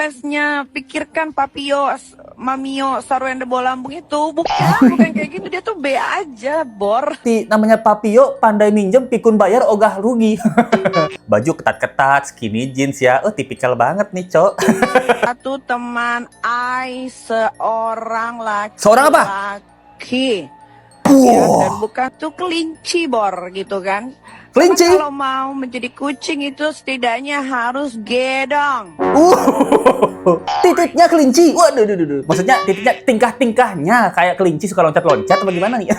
fanbase-nya pikirkan Papio, Mamio, Sarwenda Bolambung itu bukan kayak gitu, dia tuh B aja, Bor. Namanya Papio, pandai minjem, pikun bayar, ogah rugi. Baju ketat-ketat, skinny jeans ya. Oh, tipikal banget nih, Cok. Satu teman I seorang laki. Seorang apa? Laki. Ya, dan bukan tuh kelinci, Bor, gitu kan. Kelinci? Karena kalau mau menjadi kucing itu setidaknya harus gedong. Titiknya kelinci. Waduh. Maksudnya titiknya tingkah-tingkahnya kayak kelinci suka loncat-loncat apa gimana nih?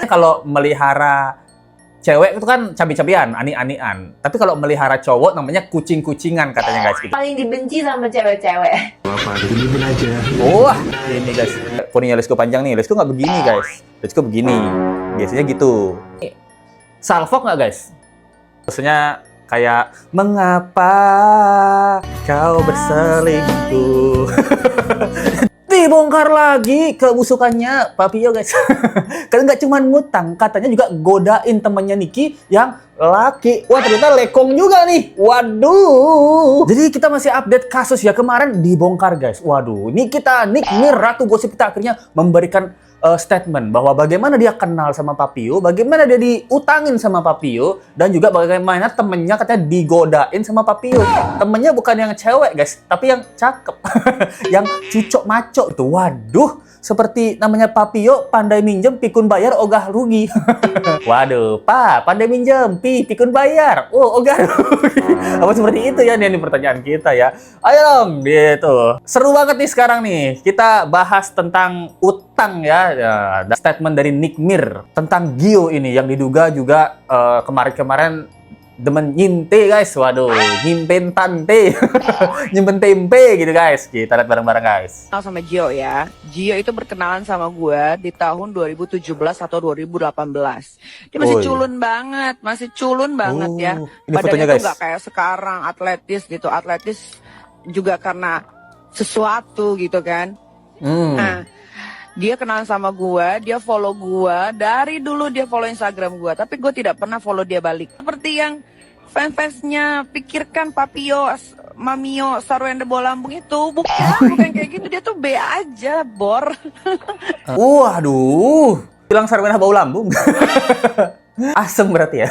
Kalau melihara cewek itu kan cabi-cabian, ani-anian. Tapi kalau melihara cowok namanya kucing-kucingan katanya guys. Gitu. Paling dibenci sama cewek-cewek. Apa, didiemin aja. Wah, ini guys. Poninya Lesko panjang nih. Lesko nggak begini guys. Lesko begini. Biasanya gitu. Salfok nggak guys? Maksudnya kayak mengapa kau berselingkuh? Dibongkar lagi kebusukannya Papio guys. Karena nggak cuma ngutang, katanya juga godain temannya Niki yang laki. Wah, ternyata lekong juga nih. Waduh. Jadi kita masih update kasus ya, kemarin dibongkar guys. Waduh, ini kita Nick Mir, Ratu Gosip kita akhirnya memberikan statement bahwa bagaimana dia kenal sama Papio, bagaimana dia diutangin sama Papio, dan juga bagaimana temennya katanya digodain sama Papio. Temennya bukan yang cewek guys, tapi yang cakep, yang cucok maco itu. Waduh, seperti namanya Papio, pandai minjem, pikun bayar, ogah rugi. Waduh, Pak, pandai minjem, pikun bayar, oh ogah rugi. Apa seperti itu ya? Ini pertanyaan kita ya. Ayo dong, gitu. Seru banget nih sekarang nih. Kita bahas tentang utang ya. Statement dari Nick Mir tentang Gio ini yang diduga juga kemarin-kemarin demen nyinte guys. Waduh, nyimpen tante. Nyimpen tempe gitu guys. Kita lihat bareng-bareng guys. Kenal sama Gio ya. Gio itu berkenalan sama gue di tahun 2017 atau 2018. Dia masih culun banget, ya. Ini fotonya Badannya guys. tuh gak kayak sekarang atletis gitu. Atletis juga karena sesuatu gitu kan. Nah, dia kenal sama gue, dia follow gue, dari dulu dia follow Instagram gue, tapi gue tidak pernah follow dia balik. Seperti yang fanbase-nya pikirkan Papio, Mamio, Sarwenda Bolambung itu bukan kayak gitu, dia tuh B aja, Bor. Waduh, bilang Sarwenda bau lambung. Asem berarti ya.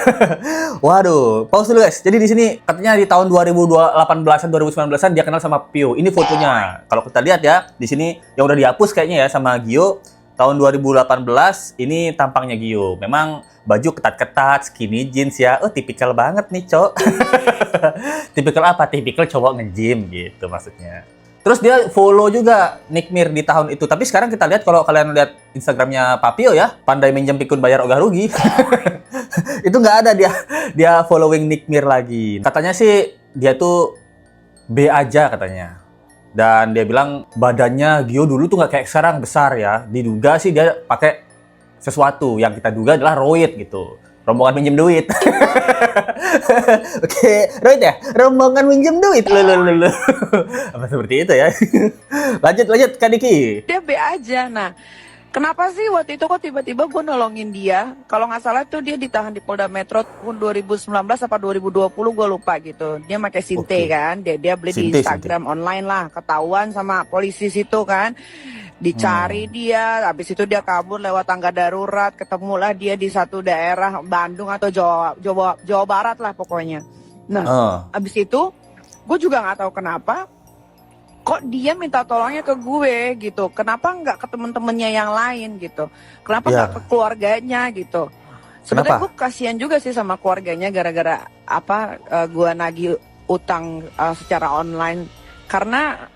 Waduh, pause dulu guys. Jadi di sini katanya di tahun 2018-an 2019-an dia kenal sama Pio. Ini fotonya. Kalau kita lihat ya, di sini yang udah dihapus kayaknya ya sama Gio. Tahun 2018 ini tampangnya Gio. Memang baju ketat-ketat, skinny jeans ya. Oh, tipikal banget nih, Cok. Tipikal apa? Tipikal cowok nge-gym gitu maksudnya. Terus dia follow juga Nick Mir di tahun itu. Tapi sekarang kita lihat, kalau kalian lihat Instagramnya Papio ya, pandai minjem pikun bayar ogah rugi. Itu nggak ada dia following Nick Mir lagi. Katanya sih dia tuh B aja katanya. Dan dia bilang badannya Gio dulu tuh nggak kayak sekarang besar ya. Diduga sih dia pakai sesuatu yang kita duga adalah roid gitu. Rombongan minjem duit. Oke, roid ya? Rombongan minjem duit. Lulululu. Apa seperti itu ya? Lanjut Kak Diki. Dia B aja. Nah, kenapa sih waktu itu kok tiba-tiba gue nolongin dia? Kalau nggak salah tuh dia ditahan di Polda Metro tahun 2019 apa 2020, gue lupa gitu. Dia pakai Sinte kan, dia beli di Instagram online lah, ketahuan sama polisi situ kan. Dicari dia, habis itu dia kabur lewat tangga darurat, ketemulah dia di satu daerah Bandung atau Jawa Barat lah pokoknya. Nah, habis itu gue juga nggak tahu kenapa kok dia minta tolongnya ke gue gitu. Kenapa nggak ke temen-temennya yang lain gitu? Kenapa nggak ke keluarganya gitu? Sebenarnya gue kasihan juga sih sama keluarganya gara-gara apa gue nagih utang secara online karena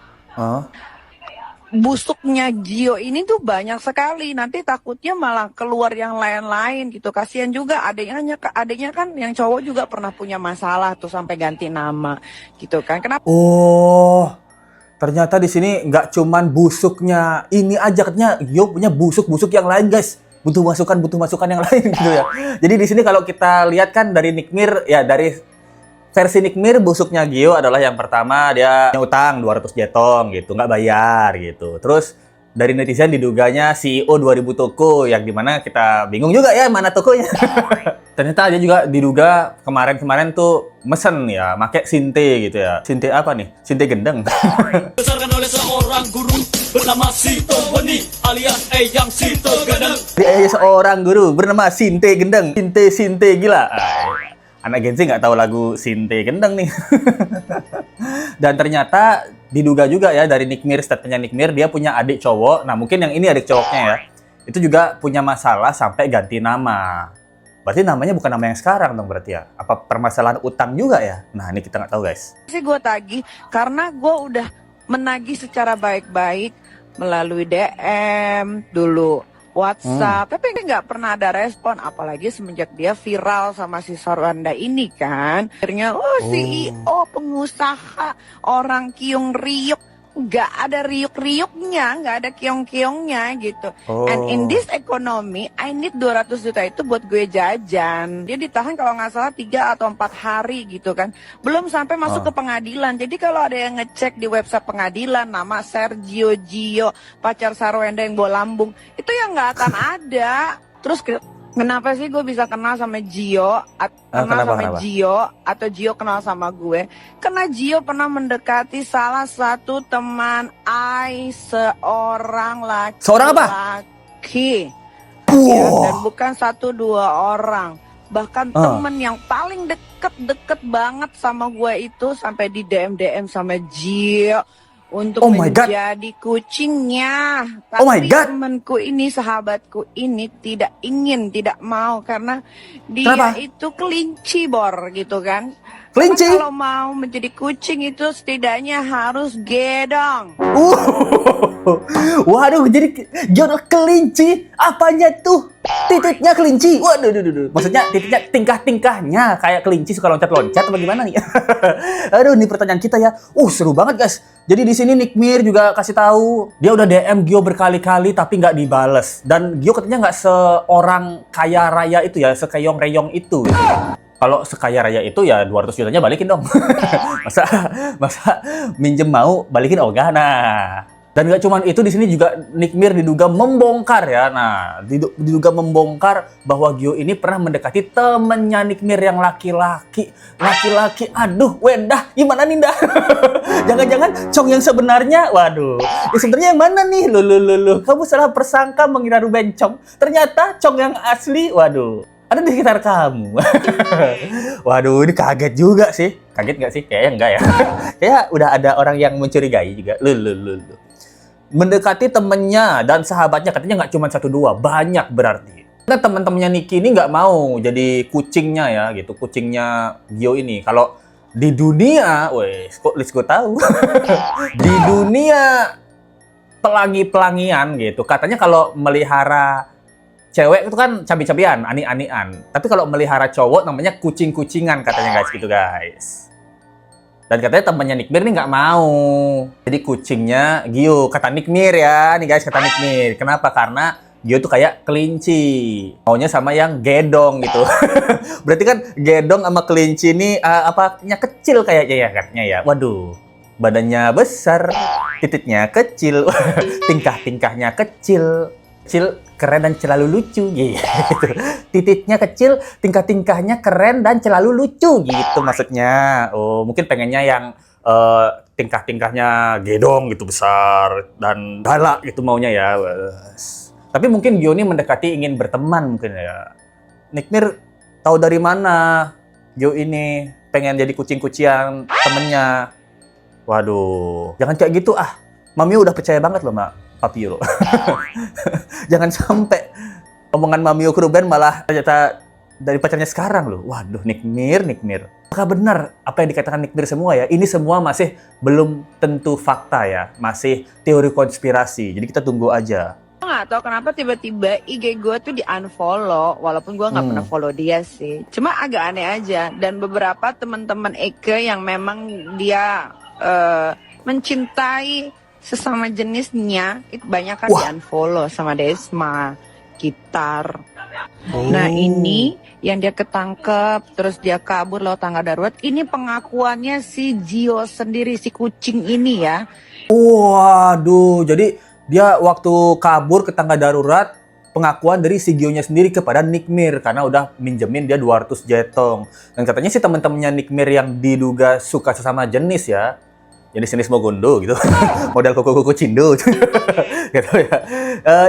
busuknya Gio ini tuh banyak sekali. Nanti takutnya malah keluar yang lain-lain gitu. Kasihan juga adiknya kan yang cowok juga pernah punya masalah tuh sampai ganti nama gitu kan. Kenapa? Oh, ternyata di sini nggak cuman busuknya ini aja, katanya Gio punya busuk-busuk yang lain guys. Butuh masukan yang lain gitu ya. Jadi di sini kalau kita lihat kan dari Nick Mir ya, dari versi Nick Mir, busuknya Gio adalah yang pertama dia utang 200 jetong gitu, nggak bayar gitu. Terus dari netizen diduganya CEO 2000 toko, yang dimana kita bingung juga ya mana tokonya. Ternyata dia juga diduga kemarin-kemarin tuh mesen ya, make Sinte gitu ya. Sinte apa nih? Sinte gendeng. Besarkan oleh seorang guru bernama Sito Beni alias Eyang Sito Gendeng. Dia seorang guru bernama Sinte gendeng. Sinte gila. Anak Gen Z nggak tahu lagu Sinte gendeng nih. Dan ternyata diduga juga ya dari Nick Mir, statementnya Nick Mir, dia punya adik cowok. Nah mungkin yang ini adik cowoknya ya. Itu juga punya masalah sampai ganti nama. Berarti namanya bukan nama yang sekarang dong berarti ya? Apa permasalahan utang juga ya? Nah ini kita nggak tahu guys. Sih gue tagih karena gue udah menagih secara baik-baik melalui DM dulu, WhatsApp, tapi nggak pernah ada respon. Apalagi semenjak dia viral sama si Sarwanda ini kan. Akhirnya CEO, pengusaha, orang kiung riuk, nggak ada riuk-riuknya, nggak ada kiong-kiongnya gitu. And in this economy, I need 200 juta itu buat gue jajan. Dia ditahan kalau nggak salah 3 atau 4 hari gitu kan. Belum sampai masuk ke pengadilan. Jadi kalau ada yang ngecek di website pengadilan, nama Sergio Gio, pacar Sarwenda yang bawa lambung, itu yang nggak akan ada. Terus kenapa sih gue bisa kenal sama Gio, Kenapa? Gio, atau Gio kenal sama gue? Karena Gio pernah mendekati salah satu teman seorang laki. Seorang apa? Laki. Ya, dan bukan 1-2 orang. Bahkan temen yang paling deket banget sama gue itu sampai di DM sama Gio untuk menjadi kucingnya. Tapi temanku ini, sahabatku ini tidak mau karena dia itu kelinci Bor gitu kan. Kelinci? Kalau mau menjadi kucing itu setidaknya harus gedong. Waduh, jadi jodoh kelinci. Apanya tuh? Titiknya kelinci. Waduh. Maksudnya titiknya tingkah-tingkahnya kayak kelinci suka loncat-loncat apa gimana nih? Aduh, ini pertanyaan kita ya. Seru banget guys. Jadi di sini Nick Mir juga kasih tahu dia udah DM Gio berkali-kali tapi nggak dibales. Dan Gio katanya nggak seorang kaya raya itu ya, sekeyong-reyong itu. Gitu. Kalau sekaya raya itu ya 200 jutanya balikin dong. masa minjem mau balikin ogah. Nah, dan nggak cuma itu, di sini juga Nick Mir diduga membongkar ya. Nah, diduga membongkar bahwa Gio ini pernah mendekati temennya Nick Mir yang laki-laki. Aduh, Wendah, gimana nih dah? Jangan-jangan Cong yang sebenarnya? Waduh, sebenarnya yang mana nih? Loh, kamu salah persangka mengira Ruben Cong. Ternyata Cong yang asli. Waduh, ada di sekitar kamu. Waduh, ini kaget juga sih. Kaget nggak sih? Kayaknya enggak ya. Kayak udah ada orang yang mencurigai juga. Mendekati temennya dan sahabatnya, katanya nggak cuma 1-2, banyak berarti. Karena teman-temannya Niki ini nggak mau jadi kucingnya ya, gitu. Kucingnya Gio ini. Kalau di dunia, kok Liz gue tahu. Di dunia pelangi-pelangian gitu, katanya kalau melihara cewek itu kan cabi-cabian, ani-anian. Tapi kalau melihara cowok namanya kucing-kucingan katanya guys, gitu guys. Dan katanya temannya Nick Mir nih nggak mau jadi kucingnya Gio, kata Nick Mir ya. Nih guys, kata Nick Mir. Kenapa? Karena Gio tuh kayak kelinci, maunya sama yang gedong gitu. Berarti kan gedong sama kelinci ini apanya kecil kayaknya ya katanya ya. Waduh, badannya besar, titiknya kecil, tingkah-tingkahnya kecil, keren dan selalu lucu gitu. Titiknya kecil, tingkah-tingkahnya keren dan selalu lucu gitu maksudnya. Mungkin pengennya yang tingkah-tingkahnya gedong gitu, besar dan galak gitu maunya ya. Tapi mungkin Gio ini mendekati ingin berteman mungkin ya. Nick Mir tahu dari mana Gio ini pengen jadi kucing-kucian temennya. Waduh, jangan kayak gitu ah. Mami udah percaya banget loh Papio. Jangan sampai omongan Mamio ke Ruben malah ternyata dari pacarnya sekarang loh. Waduh, Nick Mir. Apakah benar apa yang dikatakan Nick Mir semua ya? Ini semua masih belum tentu fakta ya. Masih teori konspirasi. Jadi kita tunggu aja. Nggak tahu kenapa tiba-tiba IG gue tuh di-unfollow, walaupun gue nggak pernah follow dia sih. Cuma agak aneh aja. Dan beberapa teman-teman Eke yang memang dia mencintai sesama jenisnya, itu banyak kan di-unfollow sama Desma, Gitar. Nah ini yang dia ketangkep, terus dia kabur lewat tangga darurat. Ini pengakuannya si Gio sendiri, si kucing ini ya. Waduh, jadi dia waktu kabur ke tangga darurat, pengakuan dari si Gio-nya sendiri kepada Nick Mir karena udah minjemin dia 200 jetong. Dan katanya sih teman-temannya Nick Mir yang diduga suka sesama jenis ya, jenis Mogondo gitu, model kuku-kuku Cindo gitu ya.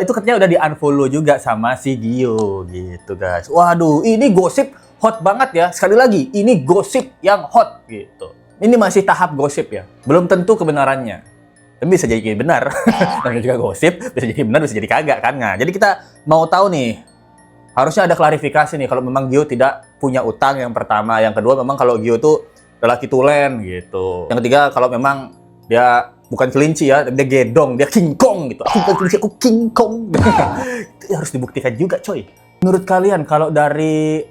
Itu katanya udah di-unfollow juga sama si Gio gitu guys. Waduh, ini gosip hot banget ya. Sekali lagi, ini gosip yang hot gitu. Ini masih tahap gosip ya, belum tentu kebenarannya. Tapi bisa jadi benar, namanya juga gosip, bisa jadi benar, bisa jadi kagak kan. Nah, jadi kita mau tahu nih, harusnya ada klarifikasi nih kalau memang Gio tidak punya utang yang pertama. Yang kedua, memang kalau Gio tuh lelaki tulen gitu. Yang ketiga, kalau memang dia bukan kelinci ya, dia gedong, dia King Kong gitu. Aku bukan kelinci, aku King Kong. Itu harus dibuktikan juga coy. Menurut kalian kalau dari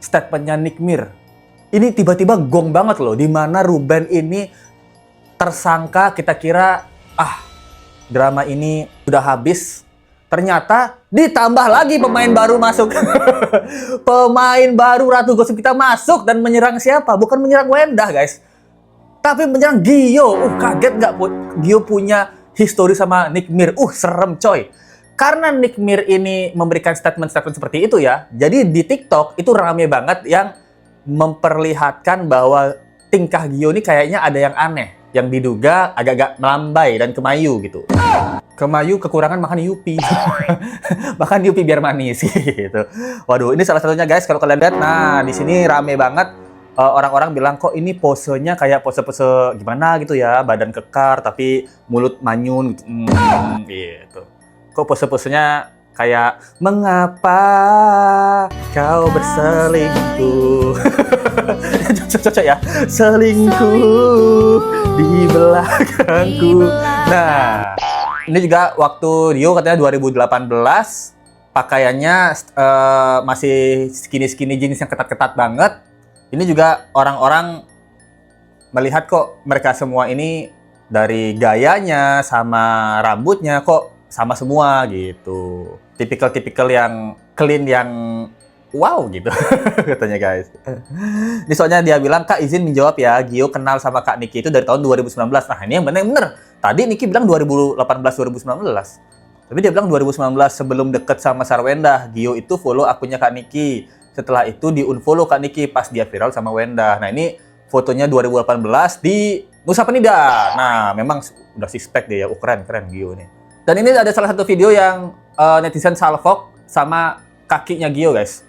statementnya Nick Mir, ini tiba-tiba gong banget loh, di mana Ruben ini tersangka, kita kira drama ini sudah habis, ternyata ditambah lagi pemain baru masuk. Pemain baru Ratu Gosip kita masuk dan menyerang siapa? Bukan menyerang Wendah guys, tapi menyerang Gio. Kaget nggak Gio punya histori sama Nick Mir? Serem coy. Karena Nick Mir ini memberikan statement-statement seperti itu ya, jadi di TikTok itu rame banget yang memperlihatkan bahwa tingkah Gio ini kayaknya ada yang aneh, yang diduga agak-agak melambai dan kemayu gitu. Kemayu kekurangan makan Yupi. Makan Yupi biar manis gitu. Waduh, ini salah satunya guys, kalau kalian lihat. Nah, di sini rame banget. Orang-orang bilang kok ini posenya kayak pose-pose gimana gitu ya, badan kekar tapi mulut manyun gitu. Gitu. Kok pose-posenya kayak mengapa kau berselingkuh. Cocok ya, selingkuh di belakangku. Nah, ini juga waktu Rio katanya 2018, pakaiannya masih skinny jeans yang ketat-ketat banget. Ini juga orang-orang melihat kok mereka semua ini dari gayanya sama rambutnya kok sama semua gitu. Tipikal yang clean, yang wow gitu katanya guys. Ini soalnya dia bilang, Kak izin menjawab ya, Gio kenal sama Kak Niki itu dari tahun 2019. Nah ini yang bener. Tadi Niki bilang 2018-2019. Tapi dia bilang 2019 sebelum deket sama Sarwendah. Gio itu follow akunnya Kak Niki. Setelah itu di-unfollow Kak Niki pas dia viral sama Wendah. Nah ini fotonya 2018 di Nusa Penida. Nah memang udah suspek dia ya. Keren Gio nih. Dan ini ada salah satu video yang netizen salfok sama kakinya Gio guys.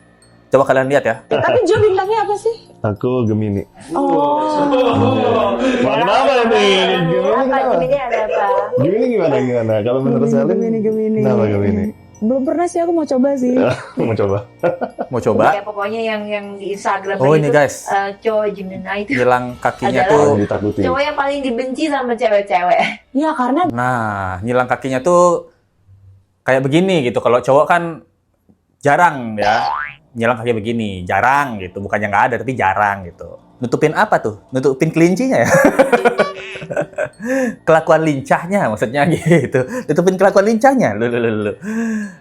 Coba kalian lihat ya. Tapi Jo bintangnya apa sih? Aku Gemini. Kenapa nih? Gemini ada apa? Gemini gimana? Kalau menurut Selin, Gemini. kenapa Gemini? Belum pernah sih, aku mau coba sih. Mau coba? Ya pokoknya yang di Instagram Oh itu, ini guys, cowok Gemini itu nyilang kakinya adalah tuh. Ditakuti. cowok yang paling dibenci sama cewek-cewek. Ya karena Nah, nyilang kakinya tuh kayak begini gitu. Kalau cowok kan jarang ya. Nyilang kaki begini, jarang gitu. Bukannya nggak ada, tapi jarang gitu. Nutupin apa tuh? Nutupin kelincinya ya? Kelakuan lincahnya maksudnya gitu. Nutupin kelakuan lincahnya. Lu.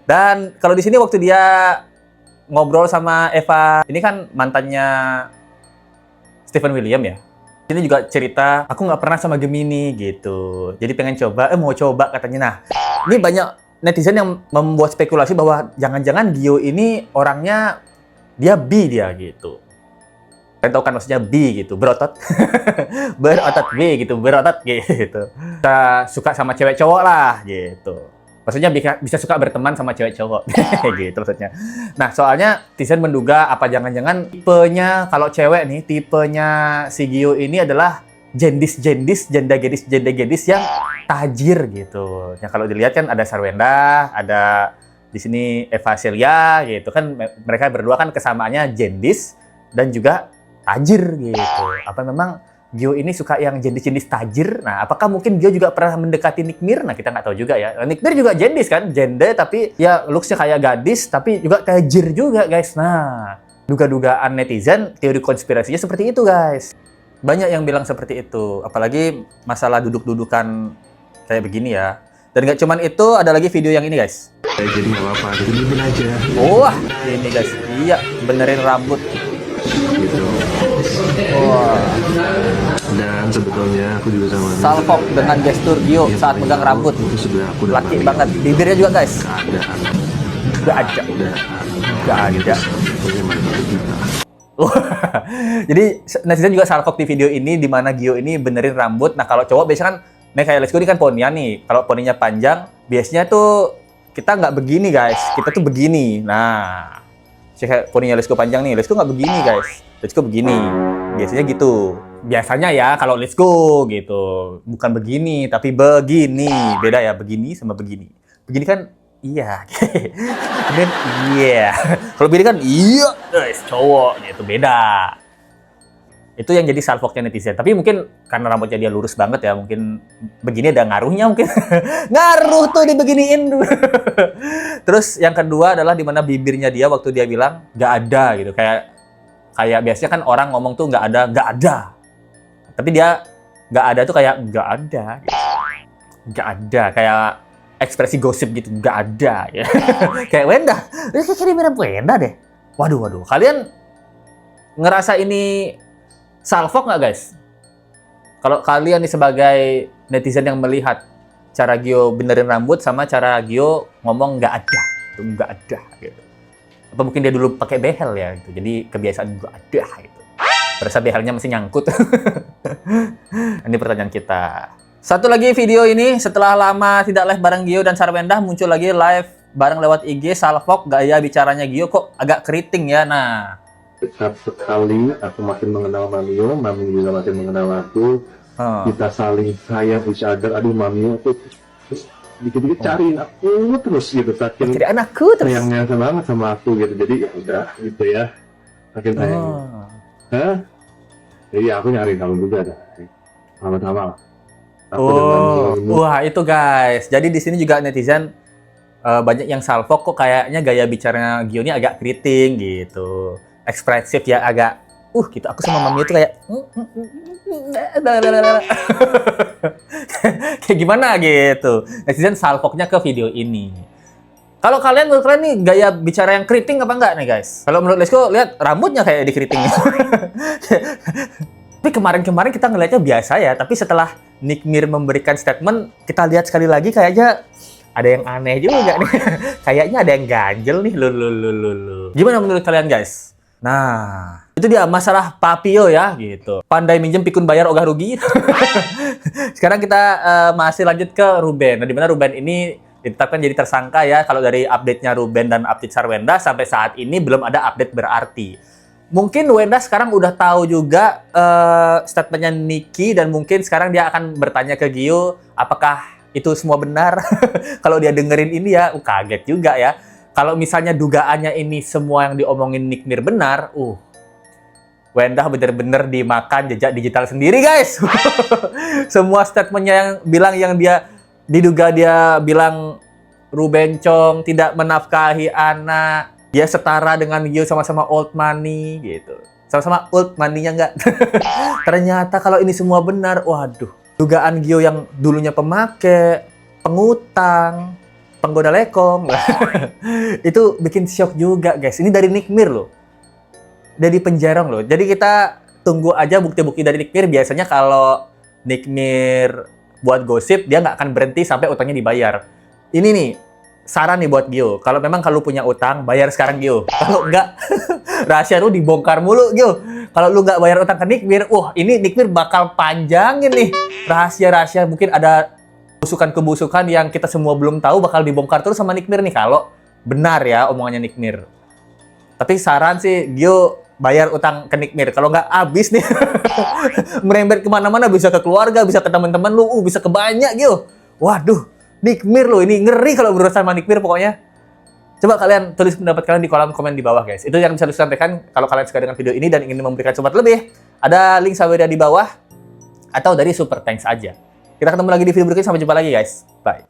Dan kalau di sini waktu dia ngobrol sama Eva, ini kan mantannya Stephen William ya. Ini juga cerita, aku nggak pernah sama Gemini gitu. Jadi pengen coba, mau coba katanya. Nah, ini banyak netizen yang membuat spekulasi bahwa jangan-jangan Gio ini orangnya dia bi dia gitu. Kalian tahu kan maksudnya bi gitu, berotot. Berotot bi gitu, berotot gitu. Kita suka sama cewek cowok lah gitu. Maksudnya bisa suka berteman sama cewek cowok. Gitu maksudnya. Nah, soalnya netizen menduga apa jangan-jangan tipenya kalau cewek nih, tipenya si Gio ini adalah janda gadis yang tajir gitu. Ya kalau dilihat kan ada Sarwendah, ada di sini Eva Celia gitu kan, mereka berdua kan kesamaannya jendis dan juga tajir gitu. Apa memang Gio ini suka yang jendis tajir? Nah, apakah mungkin Gio juga pernah mendekati Nick Mir? Nah, kita nggak tahu juga ya. Nick Mir juga jendis kan, janda tapi ya looks-nya kayak gadis tapi juga tajir juga guys. Nah, duga-dugaan netizen, teori konspirasinya seperti itu guys. Banyak yang bilang seperti itu, apalagi masalah duduk-dudukan kayak begini ya. Dan nggak cuman itu, ada lagi video yang ini guys. Jadi nggak apa-apa, jadi diemin aja. Wah, ini guys, iya benerin rambut. Gitu. Wah, Dan sebetulnya aku juga sama. salfok dengan gestur Gio saat megang rambut. Itu sudah aku Laki banget, bibirnya juga guys. keadaan. Nggak ada. Nggak ada. Bagaimana kita? Jadi netizen juga salfok di video ini di mana Gio ini benerin rambut. Nah kalau cowok biasanya kan, nih kayak Let's Go ini kan ponian nih. Kalau poninya panjang, biasanya tuh kita nggak begini guys. Kita tuh begini. Nah, kayak poninya Let's Go panjang nih. Let's Go nggak begini guys. Let's Go begini. Biasanya gitu. Biasanya ya kalau Let's Go gitu. Bukan begini, tapi begini. Beda ya, begini sama begini. Begini kan iya. Kemudian iya. Kalau begini kan iya, guys, cowok gitu, beda. Itu yang jadi salfoknya netizen. Tapi mungkin karena rambutnya dia lurus banget ya, mungkin begini ada ngaruhnya mungkin. Ngaruh tuh dibeginiin. Terus yang kedua adalah di mana bibirnya dia waktu dia bilang nggak ada gitu. Kayak biasanya kan orang ngomong tuh nggak ada. Tapi dia nggak ada tuh kayak nggak ada. Gitu. Nggak ada, kayak ekspresi gosip gitu, nggak ada ya. Kayak Wenda, kayak mirip Wenda deh. Waduh, kalian ngerasa ini salfok nggak guys? Kalau kalian nih sebagai netizen yang melihat cara Gio benerin rambut sama cara Gio ngomong nggak ada, itu nggak ada gitu. Apa mungkin dia dulu pakai behel ya gitu, jadi kebiasaan nggak ada gitu. Berasa behelnya masih nyangkut. Ini pertanyaan kita. Satu lagi video ini, setelah lama tidak live bareng Gio dan Sarwendah, muncul lagi live bareng lewat IG, salfok, gaya bicaranya Gio kok agak keriting ya. Nah, Dekat sekali, aku makin mengenal Mamio, Mami juga makin mengenal aku. Kita saling sayang each other. Aduh, Mamio tuh terus dikit-dikit cariin aku terus gitu. Saking jadi anakku terus. sayangnya banget sama aku gitu. Jadi ya udah gitu ya. Saking sayang. Hah? Jadi aku nyariin kamu juga dah. Sama-sama lah. Wah itu guys. Jadi di sini juga netizen banyak yang salfok kok kayaknya gaya bicaranya Gio ini agak keriting gitu, ekspresif ya agak gitu. Aku sama Mami itu kayak kayak gimana gitu. Netizen salfoknya ke video ini. Kalau kalian menurut kalian nih gaya bicara yang keriting apa enggak nih guys? Kalau menurut Lesko lihat rambutnya kayak dikeriting. Tapi kemarin-kemarin kita ngelihatnya biasa ya, tapi setelah Nick Mir memberikan statement, kita lihat sekali lagi kayaknya ada yang aneh juga nih. Kayaknya ada yang ganjel nih. Gimana menurut kalian guys? Nah, itu dia masalah Papio ya gitu. Pandai minjem pikun bayar ogah rugi. Sekarang kita masih lanjut ke Ruben. Nah, di mana Ruben ini ditetapkan jadi tersangka ya. Kalau dari update-nya Ruben dan update Sarwendah sampai saat ini belum ada update berarti. Mungkin Wenda sekarang udah tahu juga statementnya Nicky dan mungkin sekarang dia akan bertanya ke Gio apakah itu semua benar. Kalau dia dengerin ini ya, kaget juga ya. Kalau misalnya dugaannya ini semua yang diomongin Nick Mir benar, Wenda bener-bener dimakan jejak digital sendiri guys. Semua statementnya yang dia diduga dia bilang Ruben Chong tidak menafkahi anak. Dia setara dengan Gio sama-sama old money gitu. Sama-sama old money-nya enggak. Ternyata kalau ini semua benar, waduh. Dugaan Gio yang dulunya pemakai, pengutang, penggoda lekong. Itu bikin shock juga guys. Ini dari Nick Mir loh. Dari penjarong loh. Jadi kita tunggu aja bukti-bukti dari Nick Mir. Biasanya kalau Nick Mir buat gosip, dia nggak akan berhenti sampai utangnya dibayar. Ini nih, saran nih buat Gio, kalau memang kalau punya utang, bayar sekarang Gio. Kalau enggak, rahasia lu dibongkar mulu Gio. Kalau lu nggak bayar utang ke Nick Mir, ini Nick Mir bakal panjangin nih. Rahasia-rahasia, mungkin ada kebusukan yang kita semua belum tahu bakal dibongkar terus sama Nick Mir nih. Kalau benar ya omongannya Nick Mir. Tapi saran sih, Gio bayar utang ke Nick Mir. Kalau nggak, habis nih. Merembet kemana-mana, bisa ke keluarga, bisa ke teman-teman lu, bisa ke banyak Gio. Waduh. Nick Mir loh, ini ngeri kalau berurusan sama Nick Mir pokoknya. Coba kalian tulis pendapat kalian di kolom komen di bawah guys. Itu yang bisa disampaikan kalau kalian suka dengan video ini dan ingin memberikan support lebih. Ada link Saweria di bawah atau dari Super Thanks aja. Kita ketemu lagi di video berikutnya, sampai jumpa lagi guys. Bye.